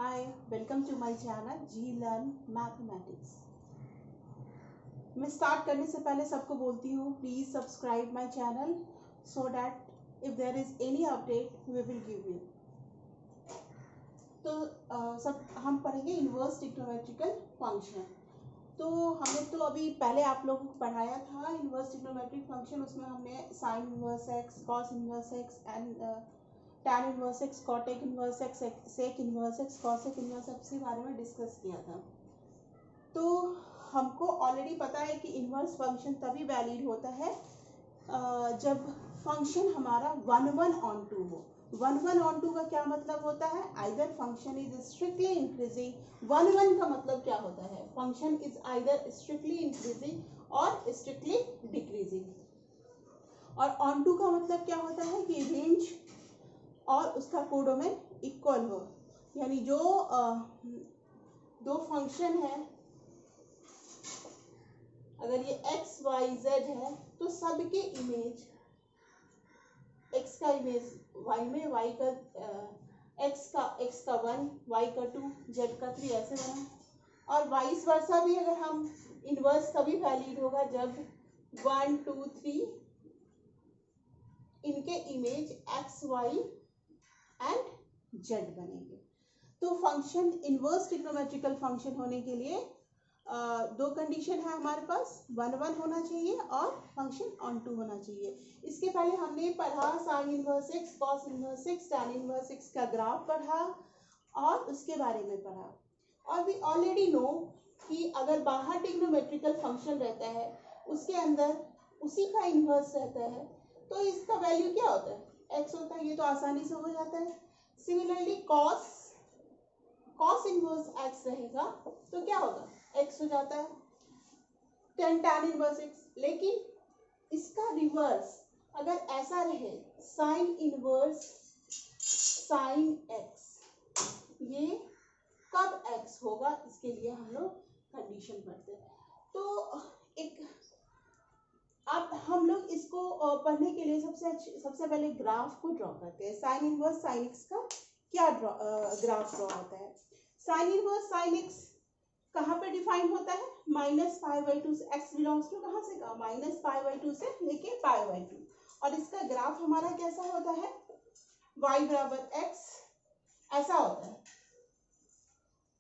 Hi, welcome to my channel G Learn Mathematics। मैं start करने से पहले सबको बोलती हूँ please subscribe my channel so that if there is any update we will give you. तो सब हम पढ़ेंगे इनवर्स ट्रिग्नोमेट्रिकल फंक्शन। तो हमने तो अभी पहले आप लोगों को पढ़ाया था इनवर्स ट्रिग्नोमेट्रिक फंक्शन। उसमें हमने sine inverse x, cos inverse x and tan inverse x, cot inverse x, sec inverse x, cosec inverse x के बारे में डिस्कस किया था। तो हमको ऑलरेडी पता है कि इनवर्स फंक्शन तभी वैलिड होता है जब फंक्शन हमारा 1:1 हो। 1:1 का क्या मतलब होता है? Either function is strictly increasing. 1:1 का मतलब क्या होता है? Function is either strictly increasing और स्ट्रिक्टली डिक्रीजिंग। और ऑन टू का मतलब क्या होता है कि रेंज और उसका कोडोमेन इक्वल हो, यानी जो दो फंक्शन है, अगर ये x y z है तो सबके इमेज x का इमेज y में, y का x का 1, y का 2, z का 3 ऐसे बना। और वाइस वर्सा भी अगर हम इनवर्स तभी वैलिड होगा जब 1 2 3 इनके image x y and z बनेंगे। तो फंक्शन इनवर्स ट्रिग्नोमेट्रिकल फंक्शन होने के लिए दो कंडीशन है हमारे पास, 1:1 होना चाहिए और फंक्शन ऑन टू होना चाहिए। इसके पहले हमने पढ़ा sign inverse x, cos inverse x, tan inverse x का ग्राफ पढ़ा और उसके बारे में पढ़ा। और वी ऑलरेडी नो कि अगर बाहर ट्रिग्नोमेट्रिकल फंक्शन रहता है उसके अंदर उसी का इनवर्स रहता है तो इसका वैल्यू क्या होता है? एक्स होता है। ये तो आसानी से हो जाता है। सिमिलरली कॉस इनवर्स एक्स रहेगा तो क्या होगा? एक्स हो जाता है। tan inverse x. लेकिन इसका रिवर्स अगर ऐसा रहे, साइन इनवर्स साइन एक्स, ये कब एक्स होगा? इसके लिए हम लोग कंडीशन पढ़ते हैं। तो एक अब हम लोग इसको पढ़ने के लिए सबसे पहले ग्राफ को ड्रॉ करते हैं। साइन इनवर्स साइन एक्स का क्या ग्राफ ड्रॉ होता है? साइन इनवर्स साइन एक्स कहाँ पे डिफाइन होता है? -π/2 से। x बिलोंग्स टू कहाँ से? -π/2 से लेके π/2। और इसका ग्राफ हमारा कैसा होता है? y बराबर x ऐसा होता है।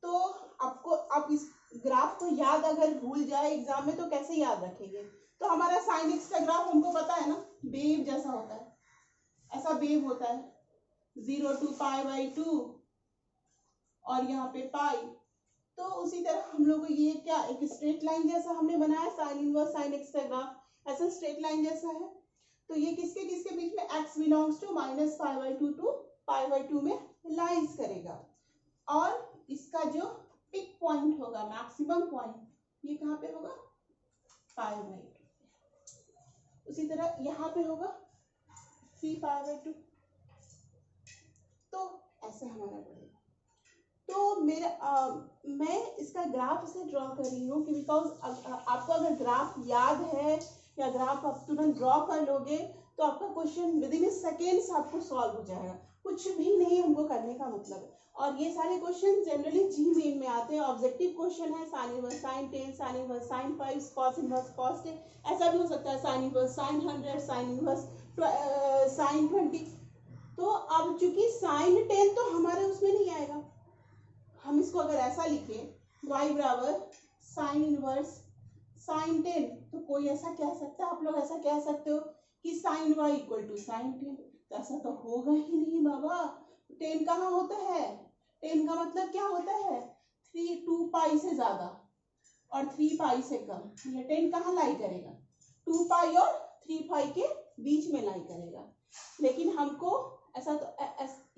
तो आपको आप इस ग्राफ को याद अगर भूल जाए एग्जाम में तो कैसे याद रखेंगे? तो हमारा साइन एक्स का ग्राफ हमको पता है ना, वेव जैसा होता है, ऐसा वेव होता है 0 to π/2 और यहाँ पे पाई। तो उसी तरह हम लोग को ये क्या एक स्ट्रेट लाइन जैसा हमने बनाया साइन इनवर्स साइन एक्स का ग्राफ, ऐसा स्ट्रेट लाइन जैसा है। तो ये किसके किसके बीच में? x बिलोंग्स टू -π/2 टू π/2 में लाइज करेगा। और इसका जो पिक पॉइंट होगा, मैक्सिमम पॉइंट, ये कहाँ पे होगा? π/2। उसी तरह यहाँ पे होगा 3π/2। तो ऐसे हमारा बढ़ेगा। तो मैं इसका ग्राफ से ड्रॉ कर रही हूँ कि बिकॉज आपको अगर ग्राफ याद है या ग्राफ आप तुरंत ड्रॉ कर लोगे तो आपका क्वेश्चन विद इन सेकेंड्स आपको सॉल्व हो जाएगा। कुछ भी नहीं हमको करने का मतलब है। और ये सारे क्वेश्चन जनरली जी मेन में आते हैं। ऑब्जेक्टिव क्वेश्चन है sine inverse sine 10, sine inverse sine 5, cos inverse cos 10, ऐसा भी हो सकता है sine inverse sine 100, sine inverse sine 20। तो अब चूंकि साइन 10 तो हमारे उसमें नहीं आएगा, हम इसको अगर ऐसा लिखे y बराबर साइन इनवर्स साइन 10, तो कोई ऐसा कह सकता है, आप लोग ऐसा कह सकते हो कि sine y equal to sine 10। तो ऐसा तो होगा ही नहीं बाबा। 10 कहाँ होता है? 10 का मतलब क्या होता है? 2π से ज्यादा और 3π से कम। ये 10 कहाँ लाई करेगा? 2π और 3π के बीच में लाई करेगा। लेकिन हमको ऐसा तो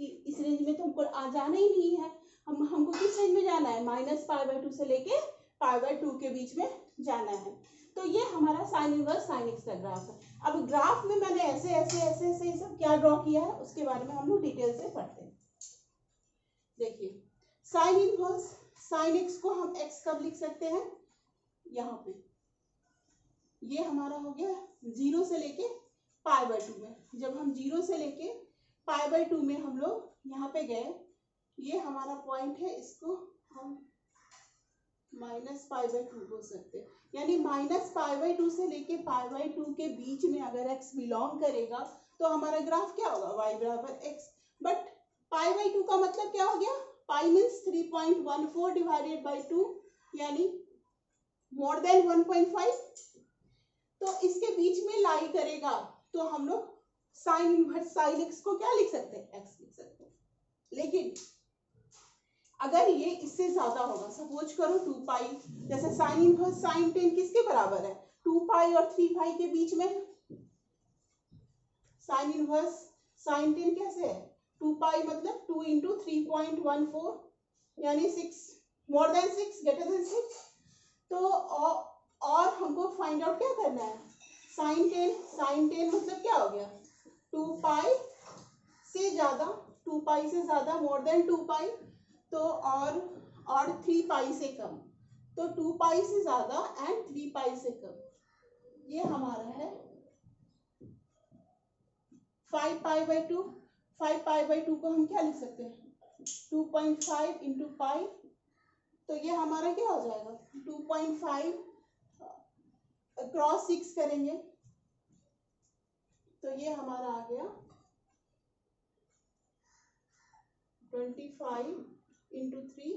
इस रेंज में तो हमको आ जाना ही नहीं है। हमको किस रेंज में जाना है? -π/2 से लेके π/2 के बीच में जाना है। तो ये हमारा साइन इनवर्स साइन एक्स का ग्राफ है। अब ग्राफ में मैंने ऐसे ऐसे ऐसे ऐसे सब क्या ड्रॉ किया है उसके बारे में हम लोग डिटेल से पढ़ते हैं। देखिए साइन इनवर्स साइन एक्स को हम एक्स कब लिख सकते हैं? यहाँ पे ये हमारा हो गया 0 से लेके π/2 में। जब हम 0 से लेके π/2 में हम लोग यहाँ पे गए ये हमारा पॉइंट है, इसको हम -π/2 बोल सकते हैं। यानी -π/2 से लेके π/2 के बीच में अगर x बिलोंग करेगा तो हमारा ग्राफ क्या होगा, y बराबर x। बट π/2 का मतलब क्या हो गया, पाई मीन्स 3.14 डिवाइडेड बाई 2 यानी मोर देन 1.5। तो इसके बीच में लाई करेगा तो हम लोग साइन इनवर्स साइन एक्स को क्या लिख सकते हैं, एक्स लिख सकते हैं। लेकिन अगर ये इससे ज्यादा होगा, सपोज करो 2 पाई, जैसे साइन इनवर्स साइन 10 किसके बराबर है, 2 पाई और 3 पाई के बीच में। साइन इनवर्स साइन 10 कैसे है, 2 पाई मतलब 2 इंटू 3.14 यानी 6, मोर देन 6 ग्रेटर देन 6। तो और हमको फाइंड आउट क्या करना है, साइन 10 मतलब क्या हो गया, 2 पाई से ज्यादा, 2 पाई से ज्यादा मोर देन 2 पाई, तो और 3 पाई से कम, तो 2 पाई से ज्यादा एंड 3 पाई से कम। ये हमारा है 5 π/2। 5 π/2 को हम क्या लिख सकते हैं, 2.5 इंटू पाई, तो ये हमारा क्या हो जाएगा, 2.5 क्रॉस 6 करेंगे तो ये हमारा आ गया 25 इंटू 3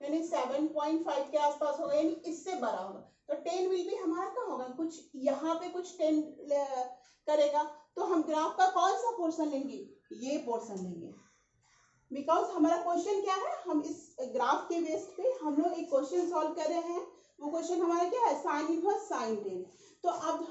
यानी 7.5 के आसपास होगा, यानी इससे बड़ा होगा। तो 10 विल भी हमारा क्या होगा, कुछ यहाँ पे कुछ 10 करेगा, तो हम ग्राफ का कौन सा पोर्शन लेंगे, ये पोर्शन लेंगे। बिकॉज हमारा क्वेश्चन क्या है, हम इस ग्राफ के बेस पे हम लोग एक क्वेश्चन सॉल्व कर रहे हैं। वो क्वेश्चन हमारा क्या है, साइन इनवर्स साइन 10। तो अब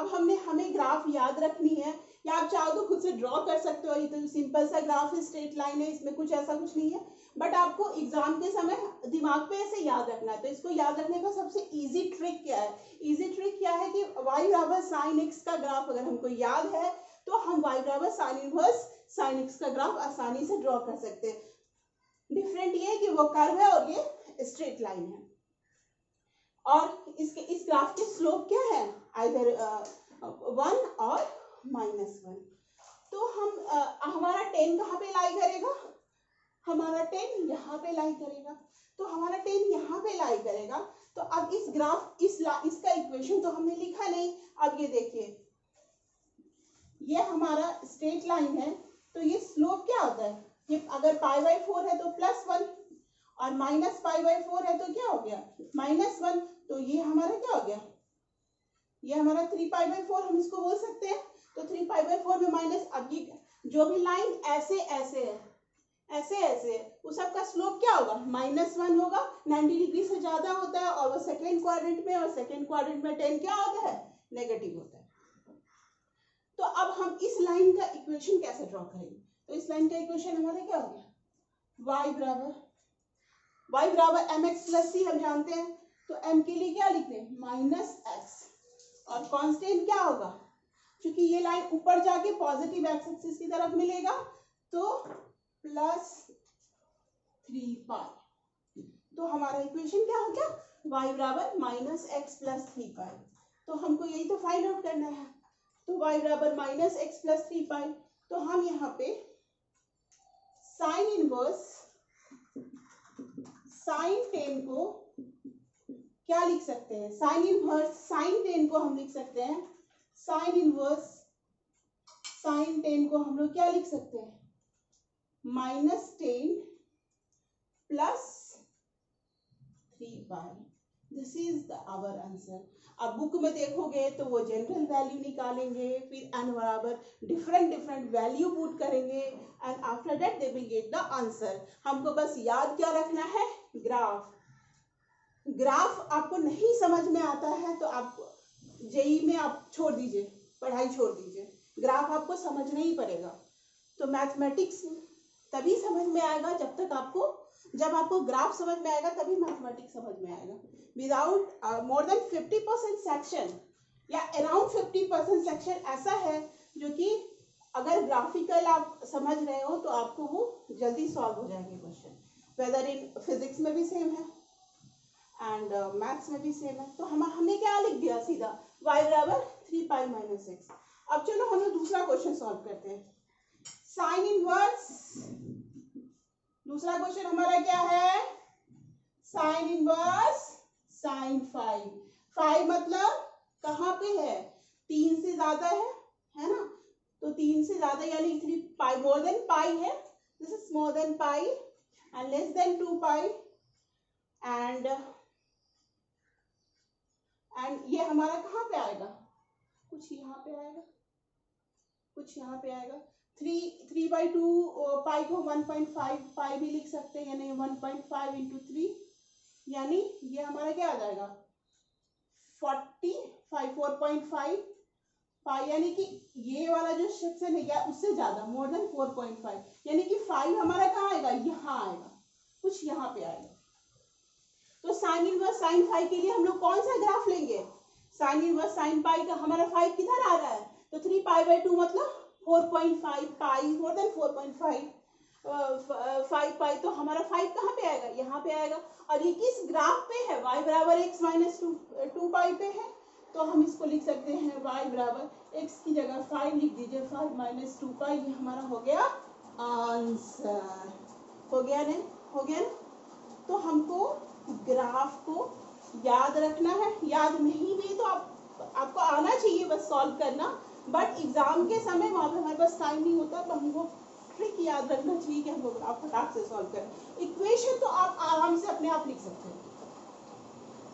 हमें ग्राफ याद रखनी है, या आप चाहो तो खुद से ड्रॉ कर सकते हो। ये तो सिंपल सा ग्राफ है, स्ट्रेट लाइन है, इसमें कुछ ऐसा कुछ नहीं है। बट आपको एग्जाम के समय दिमाग पे ऐसे याद रखना है। तो इसको याद रखने का सबसे इजी ट्रिक क्या है, इजी ट्रिक क्या है कि y बराबर साइन एक्स का ग्राफ अगर हमको याद है तो हम y बराबर साइन इनवर्स साइन एक्स का ग्राफ आसानी से ड्रॉ कर सकते हैं। डिफरेंट ये है कि वो कर्व है और ये स्ट्रेट लाइन है। और इस ग्राफ के स्लोप क्या है, आइदर 1 और -1। तो हमारा 10 कहाँ पे लाई करेगा, हमारा 10 यहाँ पे लाई करेगा। तो हमारा 10 यहाँ पे लाई करेगा। तो अब इस ग्राफ इसका इक्वेशन तो हमने लिखा नहीं। अब ये देखिए, ये हमारा स्ट्रेट लाइन है, तो ये स्लोप क्या होता है, ये अगर π/4 है तो +1 और -π/4 है तो क्या हो गया, -1। तो ये हमारा क्या हो गया, ये हमारा 3π/4 हम इसको बोल सकते हैं। तो 3π/4 में माइनस, अब ये जो भी लाइन ऐसे ऐसे है, ऐसे ऐसे है, उस सबका स्लोप क्या होगा, -1 होगा। 90 डिग्री से ज्यादा होता है और वो सेकेंड क्वाड्रेंट में, और सेकेंड क्वाड्रेंट में 10 क्या होता है, नेगेटिव होता है। तो अब हम इस लाइन का इक्वेशन कैसे ड्रॉ करेंगे, तो इस लाइन का इक्वेशन हमारा क्या हो गया, y बराबर mx प्लस c हम जानते हैं। तो m के लिए क्या लिखते हैं, -x, और कांस्टेंट क्या होगा, क्योंकि ये लाइन ऊपर जाके पॉजिटिव एक्स एक्सिस की तरफ मिलेगा तो +3π। तो हमारा इक्वेशन क्या हो गया, y बराबर -x प्लस 3π। तो हमको यही तो फाइंड आउट करना है। तो y बराबर -x प्लस 3π। तो हम यहाँ पे साइन इनवर्स साइन 10 को क्या लिख सकते हैं, साइन इनवर्स साइन 10 को हम लिख सकते हैं, साइन इनवर्स साइन 10 को हम लोग क्या लिख सकते हैं, -10 plus 3π। This is our answer. अब बुक में देखोगे तो वो जनरल वैल्यू निकालेंगे, फिर n बराबर डिफरेंट वैल्यू पुट करेंगे and after that they will get the answer. हमको बस याद क्या रखना है, ग्राफ आपको नहीं समझ में आता है तो आप जेई में आप छोड़ दीजिए, पढ़ाई छोड़ दीजिए, ग्राफ आपको समझना ही पड़ेगा। तो मैथमेटिक्स तभी समझ में आएगा जब आपको ग्राफ समझ में आएगा, तभी मैथमेटिक्स समझ में आएगा। विदाउट मोर देन 50% सेक्शन या अराउंड 50% सेक्शन ऐसा है जो कि अगर ग्राफिकल आप समझ रहे हो तो आपको वो जल्दी सॉल्व हो जाएंगे क्वेश्चन। वेदर इन फिजिक्स में भी सेम है एंड मैथ्स में भी सेम है। तो हमने क्या लिख दिया सीधा, y बराबर 3π - x। अब चलो हम लोग दूसरा क्वेश्चन सॉल्व करते हैं। साइन इनवर्स दूसरा क्वेश्चन हमारा क्या है, sine inverse sine five. Five मतलब कहाँ पे है, 3 से ज्यादा है ना, तो 3 से ज्यादा यानी 3 पाई, मोर देन पाई है, this is more than pi and less than 2 pi and ये हमारा कहाँ पे आएगा, कुछ यहाँ पे आएगा, कुछ यहाँ पे आएगा। 3/2 पाई को 1.5 पाई भी लिख सकते हैं, यानी 1.5 इंटू 3, यानी ये हमारा क्या आ जाएगा 4.5 पाई, यानी कि ये वाला जो सेक्शन है क्या उससे ज्यादा, मोर देन 4.5, यानी कि 5 हमारा कहाँ आएगा, यहाँ आएगा, कुछ यहाँ पे आएगा। तो साइन इनवर्स साइन 5 के लिए हम लोग कौन सा ग्राफ लेंगे, साइन इनवर्स साइन पाई का हमारा 5 किधर आ रहा है, तो 3π/2 मतलब 4.5 पाई, मोर देन 4.5 5 पाई, तो हमारा 5 कहाँ पे आएगा, यहाँ पे आएगा। और ये किस ग्राफ पे है, y बराबर x माइनस 2 पाई पे है, तो हम इसको लिख सकते हैं y बराबर x की जगह 5 लिख दीजिए, 5 माइनस 2 पाई, ये हमारा हो गया आंसर। हो गया नहीं, हो गया ना। तो हमको ग्राफ को याद रखना है, याद नहीं भी तो आपको आना चाहिए बस सॉल्व करना, बट एग्जाम के समय वहां पे हमारे पास टाइम नहीं होता, तो हमको ट्रिक याद रखना चाहिए कि हम लोग ग्राफ फटाक से सॉल्व करें। इक्वेशन तो आप आराम से अपने आप लिख सकते हैं।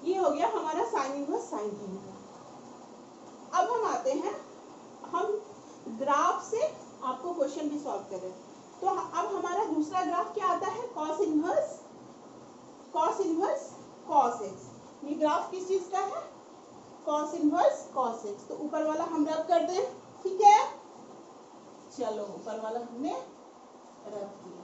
ये हो गया हमारा साइन इनवर्स साइन थीटा। अब हम आते हैं, हम ग्राफ से आपको क्वेश्चन भी सॉल्व करें। तो अब हमारा दूसरा ग्राफ क्या आता है, कॉस इनवर्स कॉस एक्स। ये ग्राफ किस चीज का है, कॉस इनवर्स कॉस एक्स। तो ऊपर वाला हम रब कर दें, ठीक है, चलो ऊपर वाला हमने रब किया।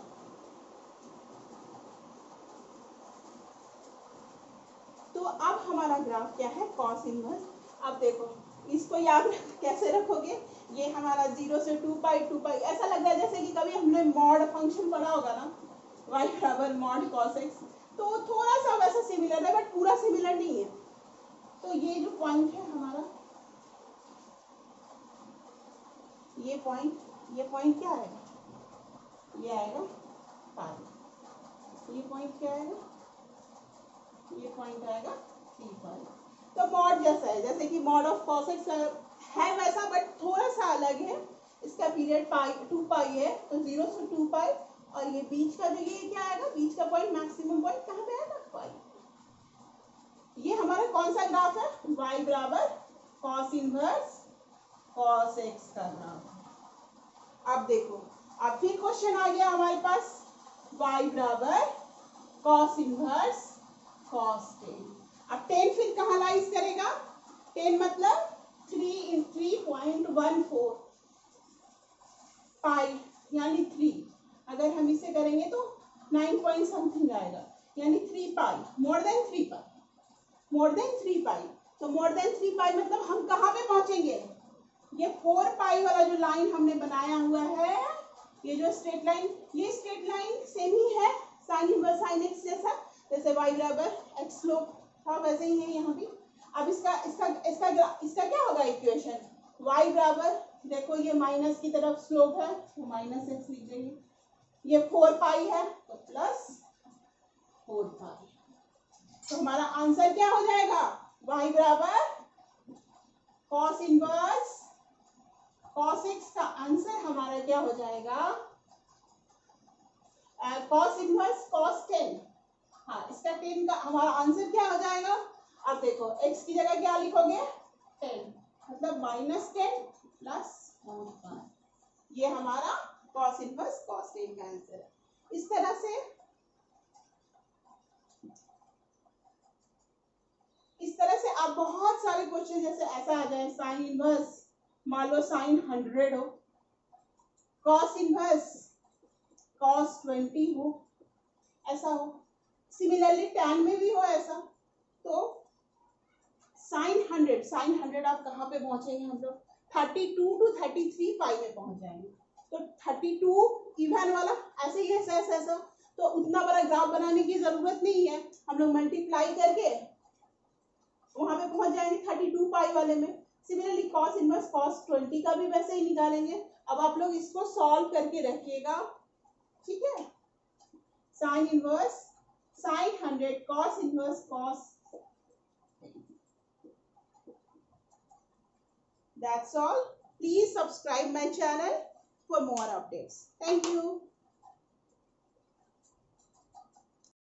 तो अब हमारा ग्राफ क्या है, कॉस इनवर्स। अब देखो इसको याद कैसे रखोगे, ये हमारा 0 से 2 पाई ऐसा लग रहा है जैसे कि कभी हमने मॉड फंक्शन पढ़ा होगा ना, y बराबर मॉड कॉस एक्स, तो थोड़ा सा वैसा सिमिलर है बट पूरा सिमिलर नहीं है। तो ये जो पॉइंट है हमारा, ये पॉइंट क्या आएगा, ये आएगा पाई। ये पॉइंट क्या आएगा, ये पॉइंट आएगा 3 पाई। तो मॉड जैसा है, जैसे कि मॉड ऑफ कॉस एक्स है वैसा बट थोड़ा सा अलग है। इसका पीरियड 2 पाई है, तो 0 से 2 पाई, और ये बीच का जो ये क्या आएगा, बीच का पॉइंट मैक्सिमम पॉइंट कहाँ पे आएगा, पाई। ये हमारा कौन सा ग्राफ है, y बराबर कॉस इनवर्स कॉस एक्स का ग्राफ। अब देखो, अब फिर क्वेश्चन आ गया हमारे पास, y बराबर कॉस इनवर्स कॉस 10। अब 10 फिर कहाँ लाइज करेगा, 10 मतलब 3.14 पाई, यानी 3। अगर हम इसे करेंगे तो 9 पॉइंट समथिंग आएगा, यानी 3 पाई, मोर देन 3 पाई, मोर देन 3 पाई। तो मोर देन 3 पाई मतलब हम कहाँ पे पहुंचेंगे, ये 4 पाई वाला जो लाइन हमने बनाया हुआ है, ये जो स्ट्रेट लाइन, ये स्ट्रेट लाइन सेम ही है साइन इनवर्स साइन एक्स जैसा, जैसे y बराबर x स्लोप था वैसे ही है यहाँ भी। अब इसका क्या होगा इक्वेशन, y बराबर, देखो ये माइनस की तरफ स्लोप है तो माइनस एक्स लिख देंगे, ये 4 पाई है तो प्लस 4 पाई। तो हमारा आंसर क्या हो जाएगा, y बराबर कॉस इनवर्स कॉस एक्स का आंसर हमारा क्या हो जाएगा, कॉस इनवर्स कॉस 10। हाँ, इसका 10 का हमारा आंसर क्या हो जाएगा। अब देखो x की जगह क्या लिखोगे, 10, मतलब -10 प्लस 4 ये हमारा कॉस इनवर्स कॉस 10 का आंसर है। इस तरह से आप बहुत सारे क्वेश्चन, जैसे ऐसा आ जाए साइन इनवर्स, मान लो साइन 100 हो, कॉस इनवर्स कॉस 20 हो, ऐसा हो, सिमिलरली tan में भी हो ऐसा, तो साइन 100 आप कहाँ पे पहुंचेंगे, हम लोग 32 to 33 पाई में पहुंच जाएंगे। तो 32 इवन वाला ऐसे ही ऐसा, तो उतना बड़ा ग्राफ बनाने की जरूरत नहीं है, हम लोग मल्टीप्लाई करके वहां पे पहुंच जाएंगे 32 पाई वाले में। सिमिलरली कॉस इनवर्स कॉस 20 का भी वैसे ही निकालेंगे। अब आप लोग इसको सॉल्व करके रखिएगा, ठीक है। Sin inverse sin 100, cos inverse cos. That's all. Please subscribe my channel for more updates. Thank you.